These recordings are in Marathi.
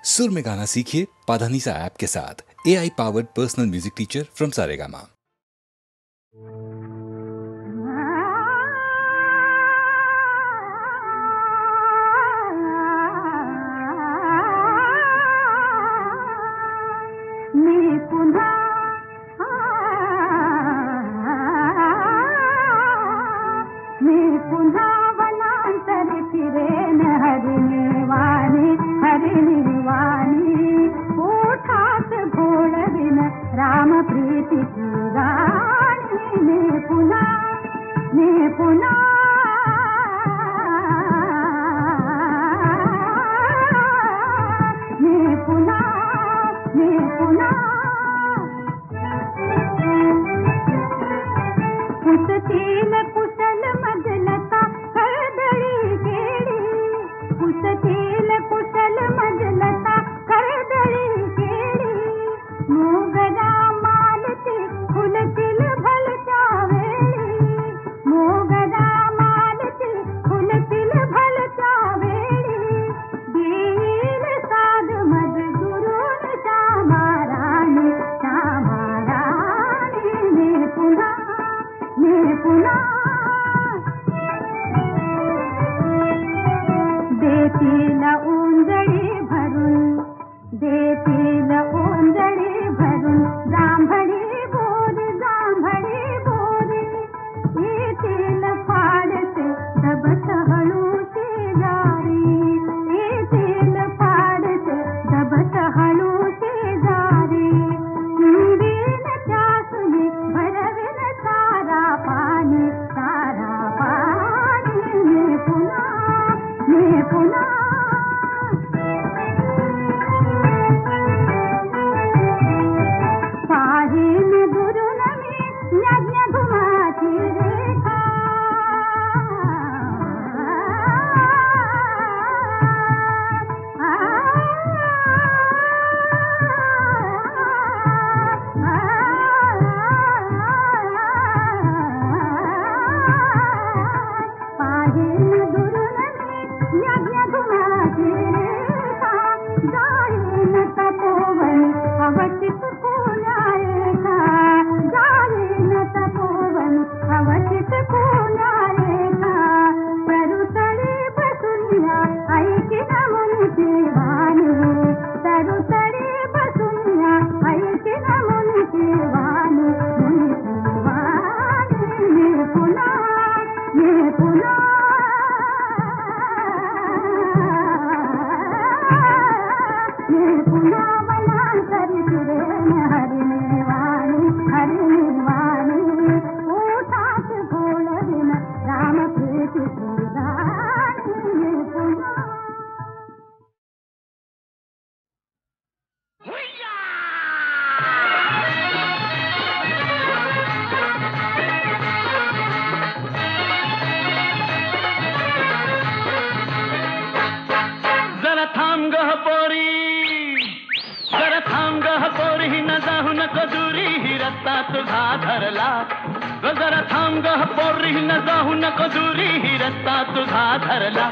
सुर में गाना सीखिए पाधानीसा ऐप के साथ। AI powered personal music teacher from Saregama. Ram Preeti की रानी में पुनः कुसतील कुशल मजलता करदळी केळी कुसतील कुशल मजलता करदळी केळी मोगरा मालती फुलतील भलच्या वेळी मोगरा मालती फुलतील भलच्या वेळी देईल साध मज गुरुन श्यामा राणी मी पुन्हा देतील उंजळी भरून जांभळी बोरी येतील फाडसे दबत हळू शेजारी येतील फाडसे दबत हळू शेजारी चिंबीन त्यासुनी भरवेन सारा पाणी मी पुन्हा पाहीन दुरून मी यज्ञ धुमाची रेखा पाहीन दुरून मी यज्ञ धुमाची रेखा जाईन तपोवन अवचित पुण्यारेखा जाईन तपोवन अवचित पुण्यारेखा तरुतळी बसुनिया ऐकिन मुनीची वाणी तरुतळी बसुनिया ऐकिन मुनीची वाणी मी पुन्हा वनांतरी फिरेन हरिणी वाणी ओठात घोळविन राम प्रीति की राणी पुन्हा जरा थांब गह पोरी जरा थांब गह पोरी न जाऊ नको दुरी ही रस्ता तुझा धरला जरा थांब गह पोरी न जाऊ नको दुरी ही रस्ता तुझा धरला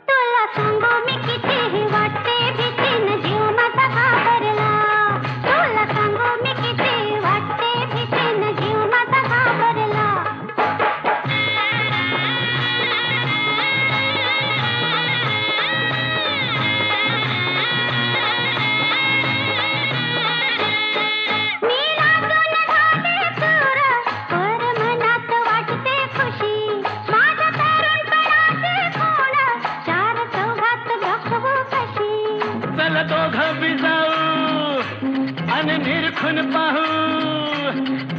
तुला सांगू मी कितीही वाटते भीतीन जीव माझा घाबरला तुला सांगू मी किती वाटते भीतीन जीव माझा घाबरला मी लाजून जाते चूर पर मनात वाटते खुशी माझ्या तरुणपणाचे कोण चार चौघात दाखवू कशी चल दोघं बी जाऊ आणि निरखून पाहू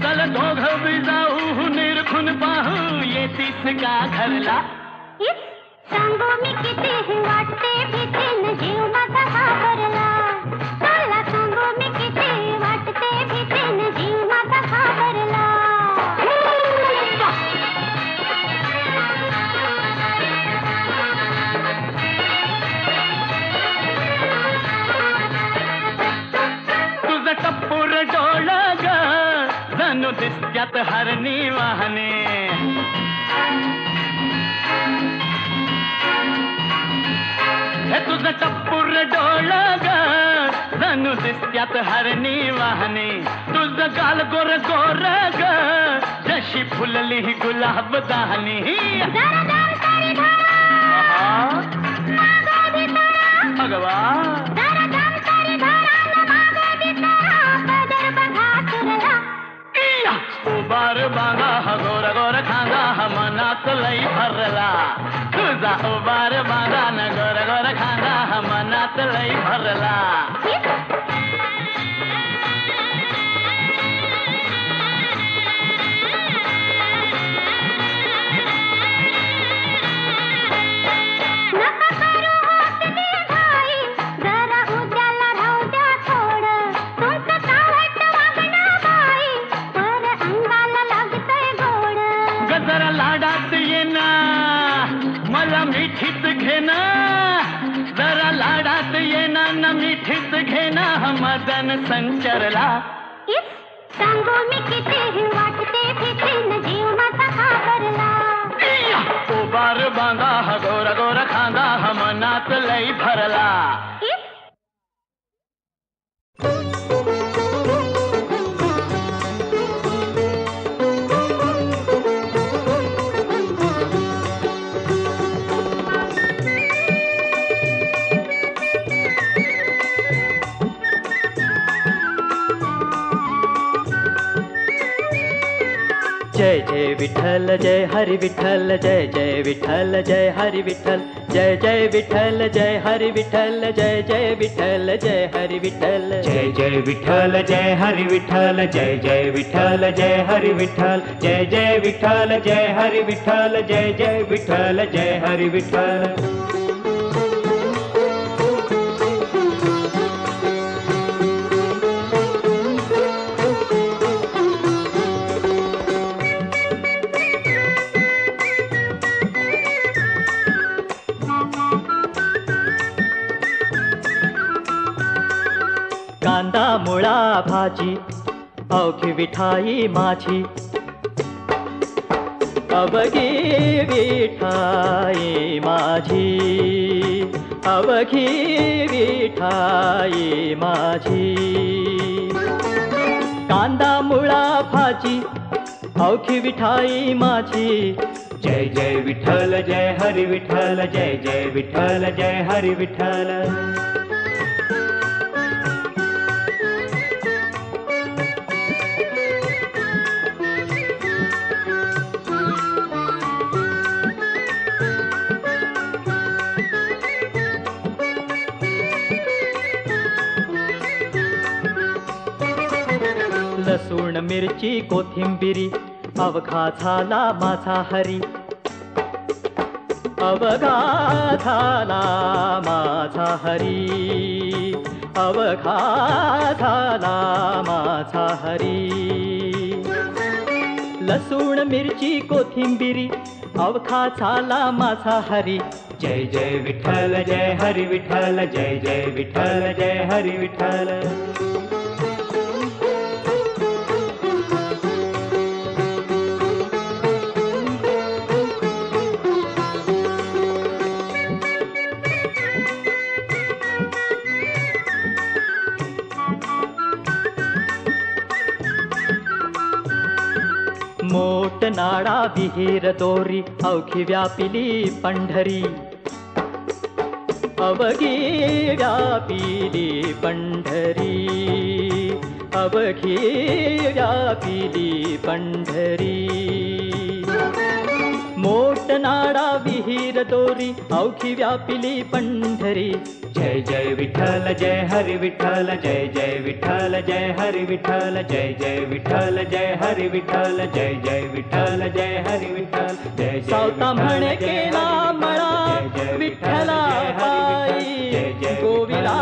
चल दोघं बी जाऊ निरखून पाहू येतीस का घरला इस सांगू मी कितीही वाटते भीतीन जीव माझा घाबरला तुला सांगू मी किती वाटते भीतीन जीव माझा घाबरला तुझं टप्पूर डोळ ग जणू दिसत्यात हरणी वाहने हे तुझं टप्पूर डोळ ग जणू दिसत्यात हरणी वाहने तुझं गाल गोर गोर ग जशी फुलली गुलाब दाहनी जरा दम तरी धरा मागे बिचारा भगवा जरा दम तरी धरा न मागे बिचारा पदर बघा तुरला उबार बांगा हा गोर गोर खांगा हा मनात लई भरला तुझा उबार बांगा न गोर गोर खांगा हा मनात लई भरला मिठीत घेना जरा लाडात येना न मिठीत घेना मदन संचरला सांगू मी किती वाटते फिटे न जीव माझा घाबरला उबार बांगा हा गोर गोर खांगा हा मनात लई भरला जय जय विठ्ठल जय हरि विठ्ठल जय जय विठ्ठल जय हरि विठ्ठल जय जय विठ्ठल जय हरि विठ्ठल जय जय विठ्ठल जय हरि विठ्ठल जय जय विठ्ठल जय हरि विठ्ठल जय जय विठ्ठल जय हरि विठ्ठल जय जय विठ्ठल जय हरि विठ्ठल जय जय विठ्ठल जय हरि विठ्ठल कांदा मुळा भाजी अवघी विठाई माझी अवघी विठाई माझी अवघी विठाई माझी कांदा मुळा भाजी अवघी विठाई माझी जय जय विठ्ठल जय हरि विठ्ठल जय जय विठ्ठल जय हरि विठ्ठल लसूण मिरची कोथिंबिरी अवघा झाला माझा हरी अवघा झाला माझा हरी अवघा झाला माझा हरी लसूण मिरची कोथिंबिरी अवघा झाला माझा हरी जय जय विठ्ठल जय हरि विठ्ठल जय जय विठ्ठल जय हरि विठ्ठल मोट नाडा विहीर दोरी अवघी व्यापिली पंढरी अवघी व्यापिली पंढरी अवघी व्यापिली पंढरी मोट नाडा विहीर दोरी अवघी व्यापिली पंढरी जय जय विठ्ठल जय हरि विठ्ठल जय जय विठ्ठल जय हरि विठ्ठल जय जय विठ्ठल जय हरि विठ्ठल जय जय विठ्ठल जय हरि विठ्ठल जय सावता म्हणे केला मळा विठ्ठला पायी गोविला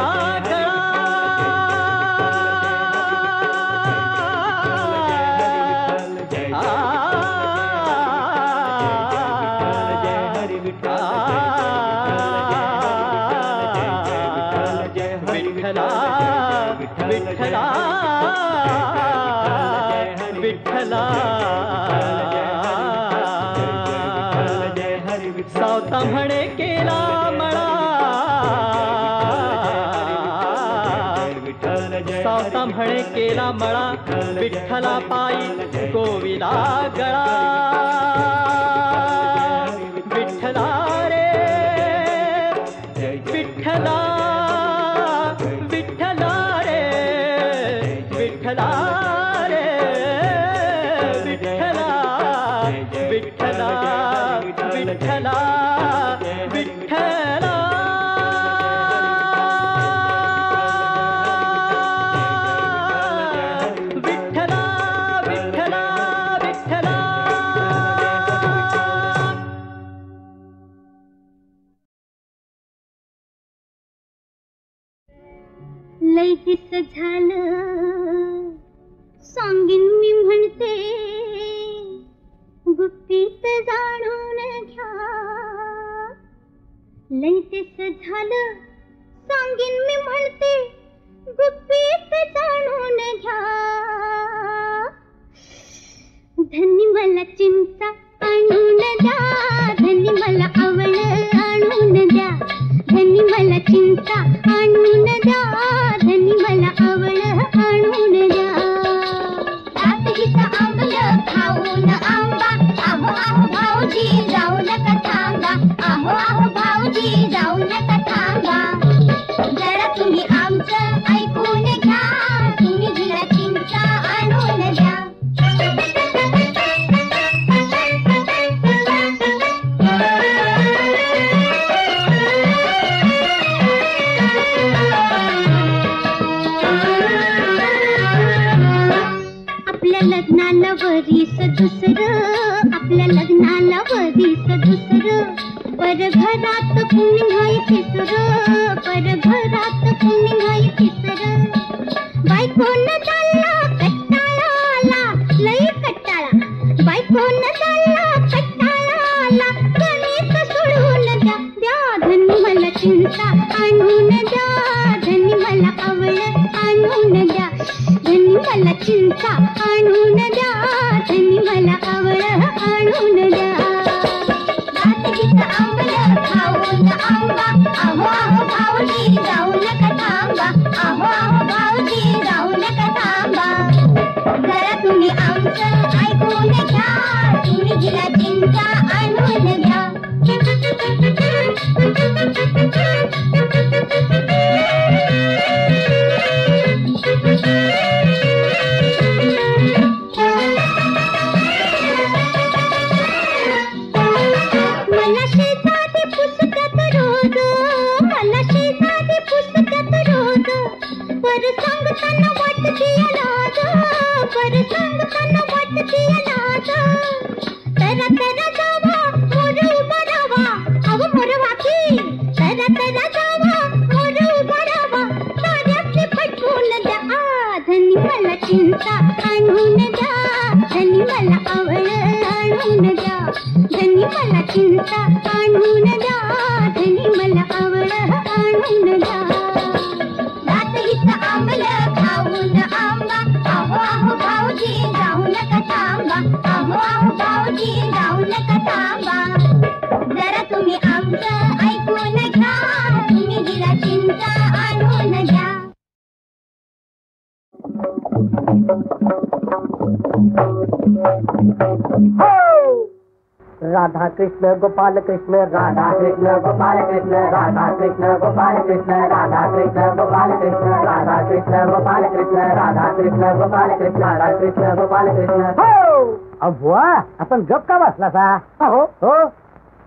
कळा विठ्ठला विठ्ठला सावता म्हणे केला मळा सावता म्हणे केला मळा विठ्ठला पायी गोविला गळा विठ्ठला रे विठ्ठला विठ्ठला रे विठ्ठला रे विठ्ठला विठ्ठला विठ्ठला विठ्ठला लय दिस झालं सांगीन मी म्हणते गुप्तीत जाणून घ्या लय दिस झालं सांगीन मी म्हणते गुप्तीत जाणून घ्या धनी मला चिंता आणून द्या धनी मला आवड आणून द्या धनी मला चिंता आणून द्या धनी मला आवड आणून द्या रात्रीचं आंबलं खाऊन आंबा आहो आहो भाऊजी जाऊ नका थांबा आहो आहो भाऊजी जाऊ नका थांबा जरा तुम्ही आमचं ऐकून घ्या तुम्ही दिला चिंता आणून द्या लग्नाला वरीस दुसरं आपल्या लग्नाला वरीस दुसरं पर घरात कुणी नाही तिसरं पर घरात कुणी नाही तिसरं बायकोन चालला कट्टाळाला लई कट्टाळा बायकोन चालला कट्टाळाला गणित सोडून द्या द्या धनी मला चिंता आणून द्या धनी मला आवड आणून द्या धनी मला चिंता आणून द्या धनी मला आवड आणून द्या रात्रीचं आंबलं खाऊन आंबा आहो आहो भाऊजी जाऊ नका थांबा आहो आहो भाऊजी जाऊ नका थांबा जरा तुम्ही आमचं ऐकून घ्या तुम्ही दिला चिंता आणून द्या चिंता आणून द्या धनी मला आवड आणून द्या धनी मला चिंता आणून द्या धनी मला आवड आणून द्या रात्रीचं आंबलं खाऊन आंबा आहो आहो भाऊजी जाऊ नका थांबा आहो आहो भाऊजी जाऊ नका थांबा जरा तुम्ही आमचं ऐकून घ्या तुम्ही दिला चिंता आणून द्या राधा कृष्ण गोपाल कृष्ण राधा कृष्ण गोपाल कृष्ण राधा कृष्ण गोपाल कृष्ण राधा कृष्ण गोपाल कृष्ण राधा कृष्ण गोपाल कृष्ण राधा कृष्ण गोपाल कृष्ण राधा कृष्ण गोपाल कृष्ण अव्वा आपण गप का बसला सा हो हो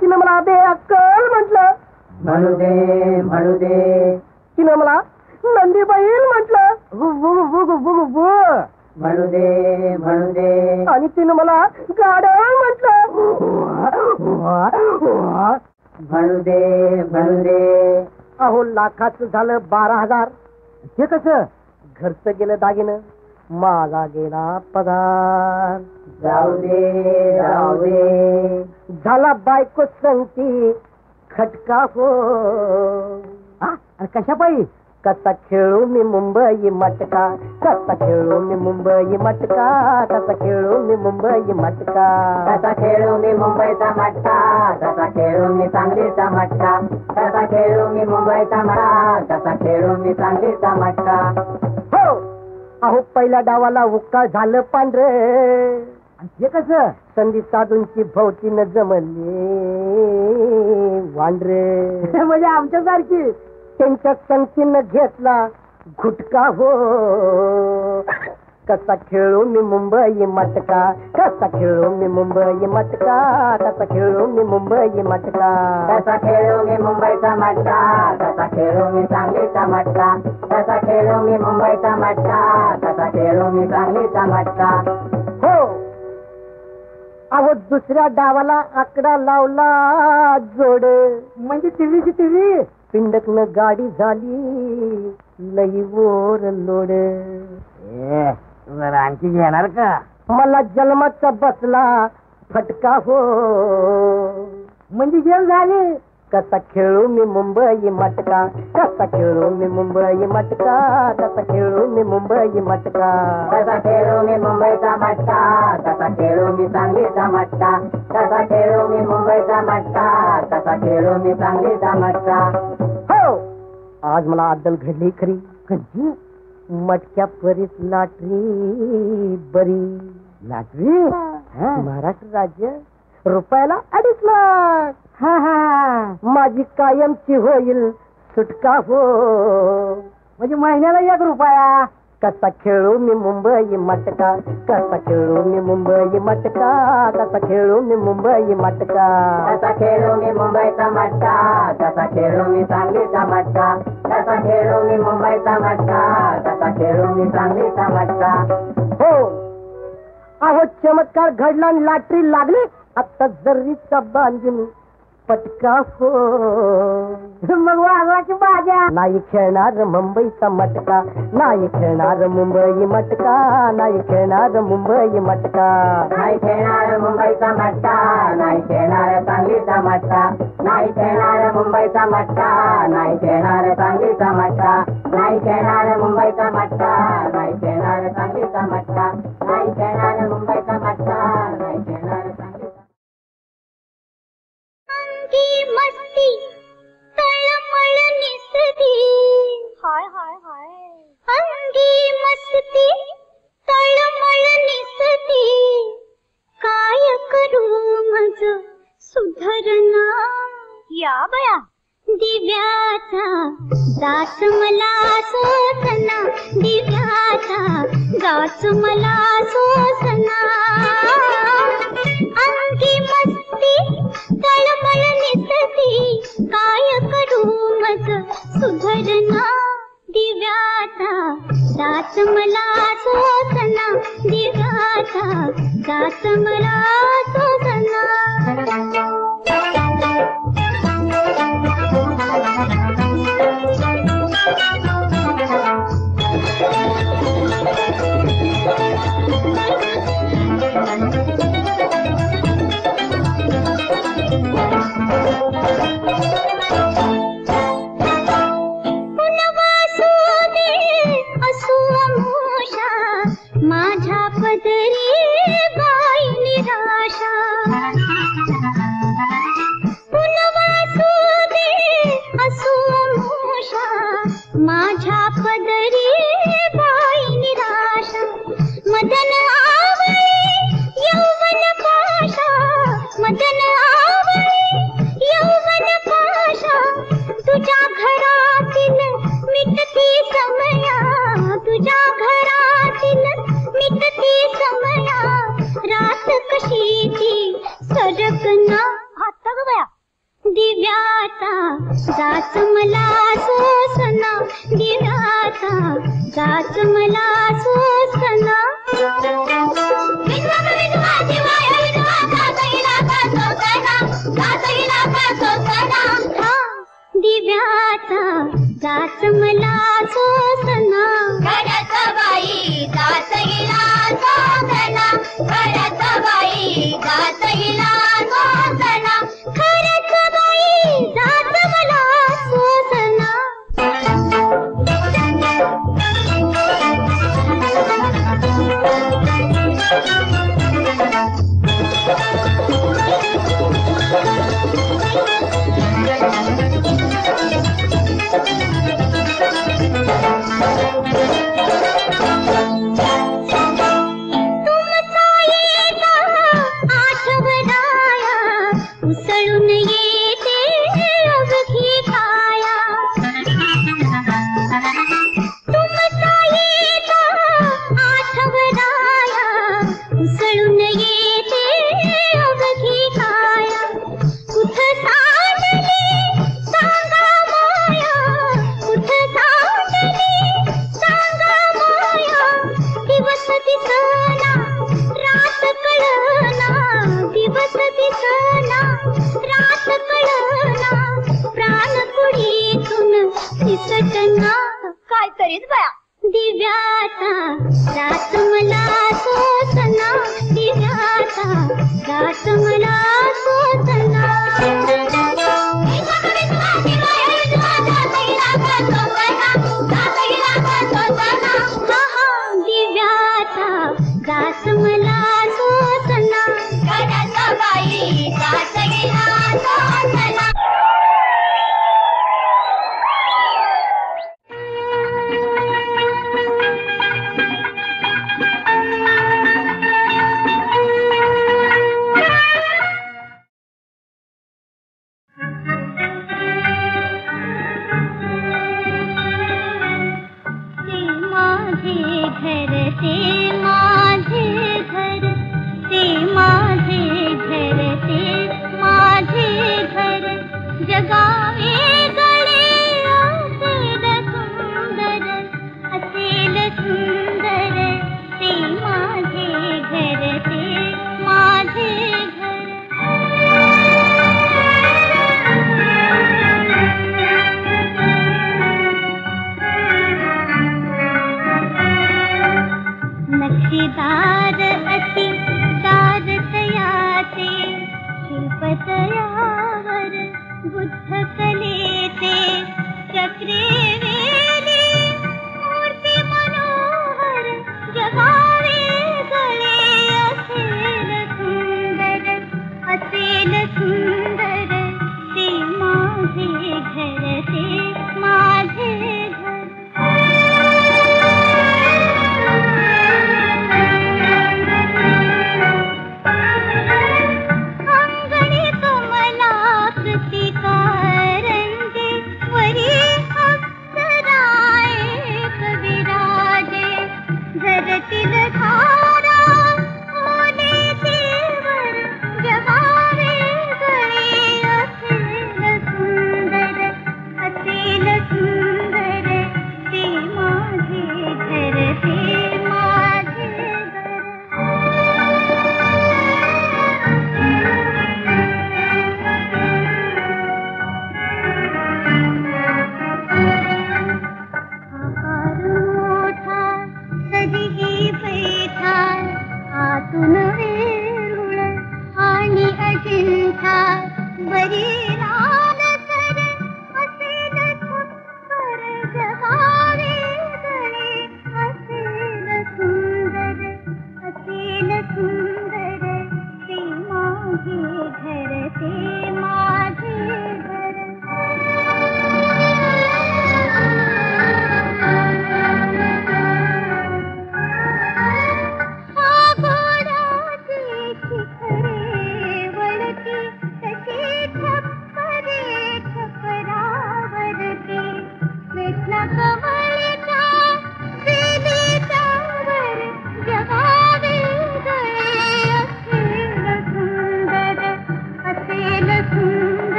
तिनं मला ते अक्कल म्हटलं म्हणू दे तिनं मला नंदी बैल म्हटलं म्हणू दे आणि तिनं मला गाड्या म्हटलं म्हणू दे अहो लाखाचं झालं 12,000 हे कसं घरचं गेलं दागिनं माझा गेला पगार जाऊ दे झाला बायको संगती खटका हो कशा पायी कसा खेळू मी मुंबई मटका कसा खेळू मी मुंबई मटका कसा खेळू मी मुंबई मटका कसा खेळू मी मुंबईचा मटका कसा खेळू मी सांगलीचा मटका कसा खेळू मी मुंबईचा मटका कसा खेळू मी सांगलीचा मटका हो अहो पहिल्या डावाला उक्का झालं पांढर, हे कसं संधी साधूंची भोवतीनं जमली वांढरे. म्हणजे आमच्यासारखी त्यांच्या संगतीनं घेतला घुटका हो. कसा खेळू मी मुंबई मटका, कसा खेळू मी मुंबई मटका, कसा खेळू मी मुंबई मटका, कसा खेळू मी मुंबईचा मटका, कसा खेळू मी सांगलीचा मटका, कसा खेळू मी मुंबईचा मटका, कसा खेळू मी सांगलीचा मटका. हो अहो दुसऱ्या डावाला आकडा लावला जोड, म्हणजे टीव्हीची टीव्ही पिंडकन गाडी झाली लई वर लोड. आणखी घेणार का? मला जन्माचा बसला फटका हो. म्हणजे जेल झाली. कसा खेळू मी मुंबई मटका, कसा खेळू मी मुंबई मटका, कसा खेळू मी मुंबई मटका, कसा खेळू मी मुंबईचा मटका, कसा खेळू मी सांगलीचा मटका, कसा खेळू मी मुंबईचा मटका, कसा खेळू मी सांगलीचा मटका. हो आज मला अद्दल घडली खरी. कधी मटक्या परीत लाटरी बरी. लाटरी महाराष्ट्र राज्य रुपयाला 2.5 लाख. माझी कायमची होईल सुटका हो. म्हणजे महिन्याला 1 रुपया. कसा खेळू मी मुंबई मटका, कसा खेळू मी मुंबई मटका, कसा खेळू मी मुंबई मटका, कसा खेळू मी मुंबईचा मटका, कसा खेळू मी सांगलीचा मटका, कसा खेळू मी मुंबईचा मटका, कसा खेळू मी सांगलीचा मटका. हो अहो चमत्कार घडला आणि लाटरी लागली. आता जर्रीचा बांधून पटका हो. मग वाघाची बाजा. नाही खेळणार मुंबईचा मटका, नाही खेळणार मुंबई मटका, नाही खेळणार मुंबई मटका, नाही खेळणार मुंबईचा मटका, नाही खेळणार सांगलीचा मटका, नाही खेळणार मुंबईचा मटका, नाही खेळणार सांगलीचा मटका, नाही खेळणार मुंबईचा मटका, नाही खेळणार सांगलीचा मटका, नाही खेळणार मुंबईचा मटका, नाही खेळणार सांगलीचा. अंगी मस्ती तळमळ निसती. हाय हाय हाय. अंगी मस्ती तळमळ निसती. काय करू मज सुधरना. या बया दिव्याचा जाच मला सोसना, दिव्याचा जाच मला सोसना. अंगी मस्ती तळमळ निसती. काय करू मज सुधरना. दिव्याचा जाच मला सोसना, दिव्याचा जाच मला सोसना. माझ्या पदरी बाई निराशा. पुनवासू दे असू मोषा. माझ्या पदरी बाई निराशा. मदन आवळे यौवन पाशा. मदन आवळे यौवन पाशा. तुझ्या घरातील मिटती समया. तुझ्या घरातील मिटती समया. रात कशी ती सरकना. आता ग बया दिव्याचा जाच मला सोसना. दिव्याचा जाच मला सोसना. विधवा विधवा दिवाया विधवा गातईला का सोसना. गातईला का सोसना. दिव्याचा जाच मला सोसना. घरात बाई जातईला सोसना. घरात बाई जातईला सोसना. घरात बाई जात मला सोसना. खरीच बया. दिव्याचा जात मला सोसना, दिव्याचा जात मला सोसना. दिव्याचा जात मला सोसना, गडाचा बाई जात गेला सोसना. नक्षीदार अति दार तयाचे, शिल्पतयावर बुद्ध कलेचे, चक्रे वेली मूर्ती मनोहर, जगावे गळे असेल सुंदर, असेल सुंदर. ते माझे घर, ते माझे घर.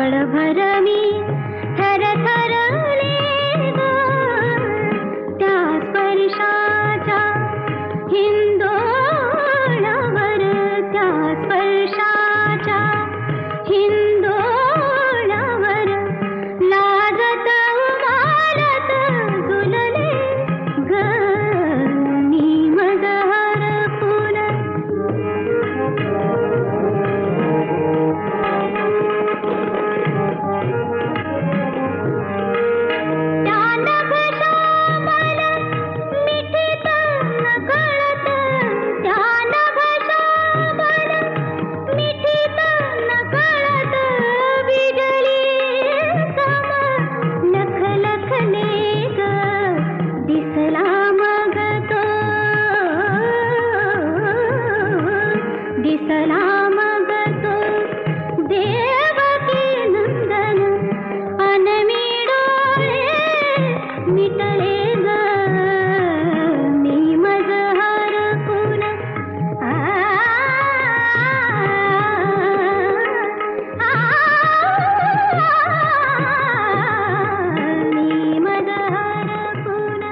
क्षणभर मी थरथरले ग त्या स्पर्शाच्या हिंदोळावर, त्या स्पर्शाच्या हिंदोळावर लाजत मारत झुलले ग मी मज हरपून. त्या नभश्यामल मिठीत नकळत, त्या नभश्यामल मिठीत नकळत बिजली सम लख लखले ग दिसला मग तो, दिसला मग तो देवकी नंदन अनमी डोळे मिटले ग मी मज हरपून. मी मज हरपून.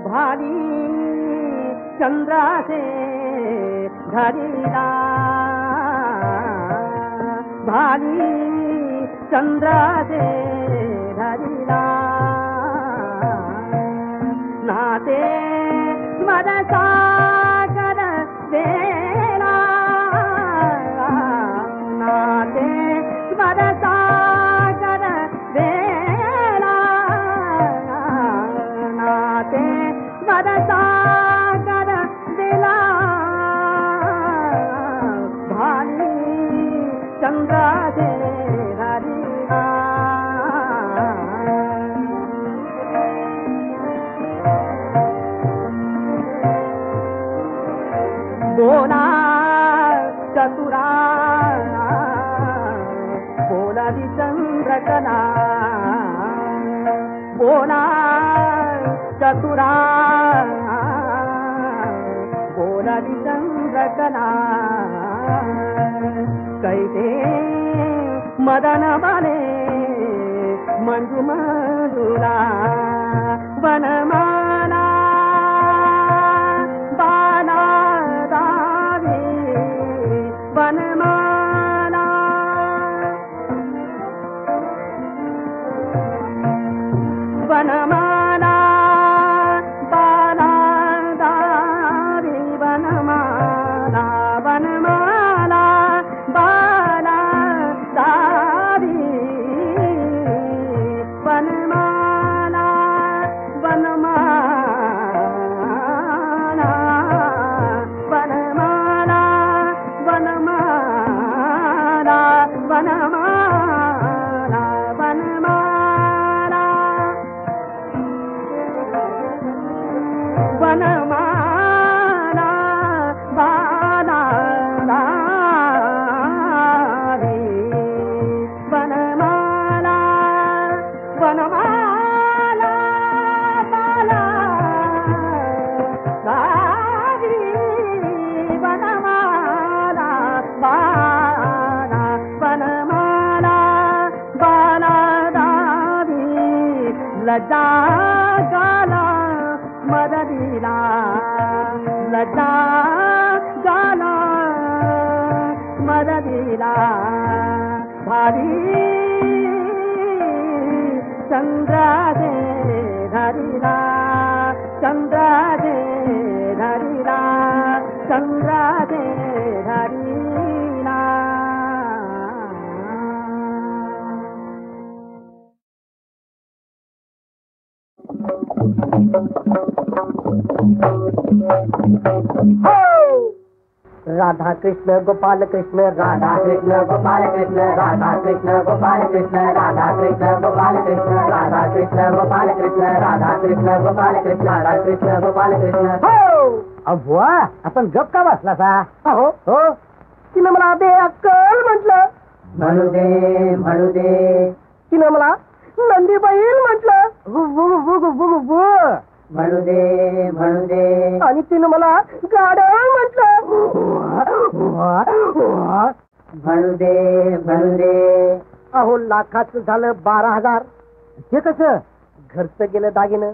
भाली चंद्राचे धरिला, भाली चंद्राचे धरिला नाते मद सागर देला, नाते मद सागर देला, नाते मद सागर दिला, भाली चंद्राचे धरिला. बोला चतुरा बोलादी चंद्रकला, बोला चतुरा बोलादी चंद्रकला, कैसे मदन बने मंजू मधुरा वनमाला बाला दावी वनमाला. वनमाला बाला दावी वनमाला, वनमाला बाला दावी वनमाला, वनमाला, वनमाला, वनमाला, वनमाला, वनमाला, वनमाला बाला दावी वनमाला, वनमाला बाला दावी वनमाला बाला, वनमाला बाला दावी लज्जा गाला मददिला, लज्जा गाला मददिला, भारी चंद्राचे धरिला, चंद्राचे धरिला, चंद्राचे धरिला. राधा कृष्ण गोपाल कृष्ण, राधा कृष्ण गोपाल कृष्ण, राधा कृष्ण गोपाल कृष्ण, राधा कृष्ण गोपाल कृष्ण, राधा कृष्ण गोपाल कृष्ण, राधा कृष्ण गोपाल कृष्ण, राधा कृष्ण गोपाल कृष्ण. अव्वा आपण गप का बसला सा? हो हो तिने मला ते अक्कल म्हटलं. म्हणू दे म्हणू दे. तिने मला नंदी बैल म्हटलं. म्हणू दे म्हणू दे. आणि तिनं मला गाड्या म्हटलं. म्हणू दे म्हणू दे. अहो लाखाचं झालं 12,000. हे कसं? घरचं गेलं दागिनं,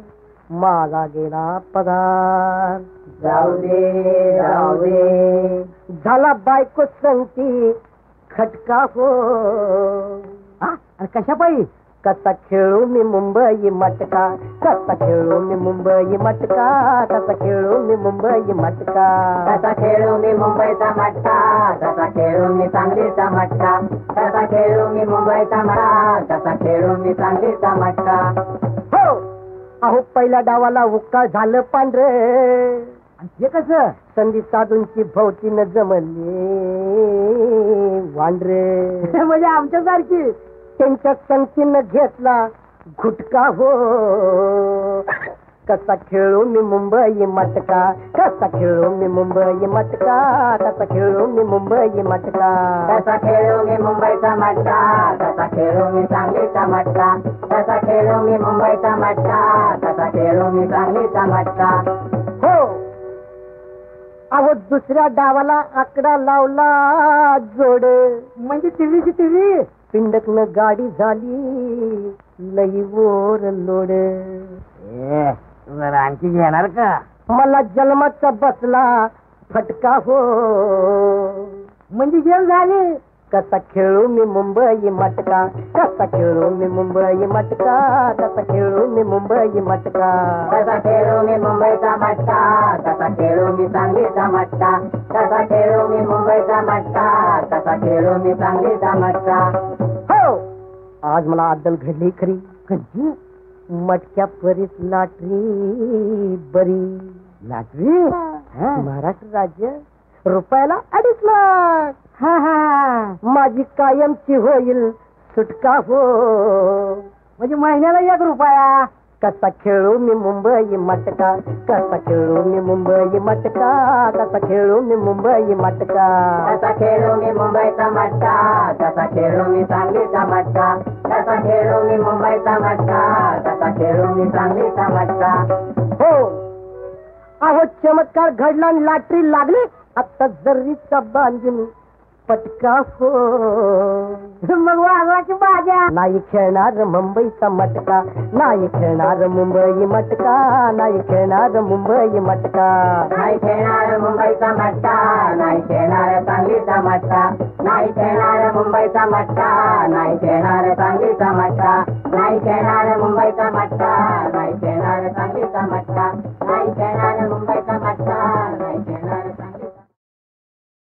माझा गेला पगार. जाऊ दे जाऊ दे. झाला बायको संगती खटका हो. कशा पायी? कसा खेळू मी मुंबई मटका, कसा खेळू मी मुंबई मटका, कसा खेळू मी मुंबई मटका. कसा खेळू मी मुंबईचा मटका, कसा खेळू मी सांगलीचा मटका, कसा खेळू मी मुंबईचा मटका, कसा खेळू मी सांगलीचा मटका. हो. अहो पहिल्या डावाला उक्का झालं पांढरे. हे कसं? संधी साधूंची भोवती न जमली वांढरे. म्हणजे आमच्यासारखी. त्यांच्या संगतीनं घेतला घुटका हो. कसा खेळू मी मुंबई मटका, कसा खेळू मी मुंबई मटका, कसा खेळू मी मुंबई मटका. कसा खेळू मी मुंबईचा मटका, कसा खेळू मी सांगलीचा मटका, कसा खेळू मी मुंबईचा मटका, कसा खेळू मी सांगलीचा मटका. हो. अहो दुसऱ्या डावाला आकडा लावला जोड. म्हणजे तिरीची तिरी. पिंडकनं गाडी झाली लई वर लोड. जरा आणखी घेणार का? मला जन्माचा बसला फटका हो. म्हणजे जेल झाली. कसा खेळू मी मुंबई मटका, कसा खेळू मी मुंबई मटका, कसा खेळू मी मुंबई मटका. कसा खेळू मी मुंबईचा मटका, कसा खेळू मी सांगलीचा मटका, कसा खेळू मी मुंबईचा मटका, कसा खेळू मी सांगलीचा मटका. हो. आज मला अद्दल घडली खरी. कधी? मटक्या परीत लाटरी बरी. लाटरी? महाराष्ट्र राज्य रुपयाला 2.5 लाख. माझी कायमची होईल सुटका हो. म्हणजे महिन्याला 1 रुपया. कसा खेळू मी मुंबई मटका, कसा खेळू मी मुंबई मटका, कसा खेळू मी मुंबई मटका. कसा खेळू मी मुंबईचा मटका, कसा खेळू मी सांगलीचा मटका, कसा खेळू मी मुंबईचा मटका, कसा खेळू मी सांगलीचा मटका. हो. अहो चमत्कार घडला आणि लाटरी लागली. आता जरीचा बांधून पटका हो. मग वाघाची बाजा. नाही खेळणार मुंबईचा मटका, नाही खेळणार मुंबई मटका, नाही खेळणार मुंबई मटका. नाही खेळणार मुंबईचा मटका, नाही खेळणार सांगलीचा मटका, नाही खेळणार मुंबईचा मटका, नाही खेळणार सांगलीचा मटका, नाही खेळणार मुंबईचा मटका, नाही खेळणार सांगलीचा मटका, नाही खेळणार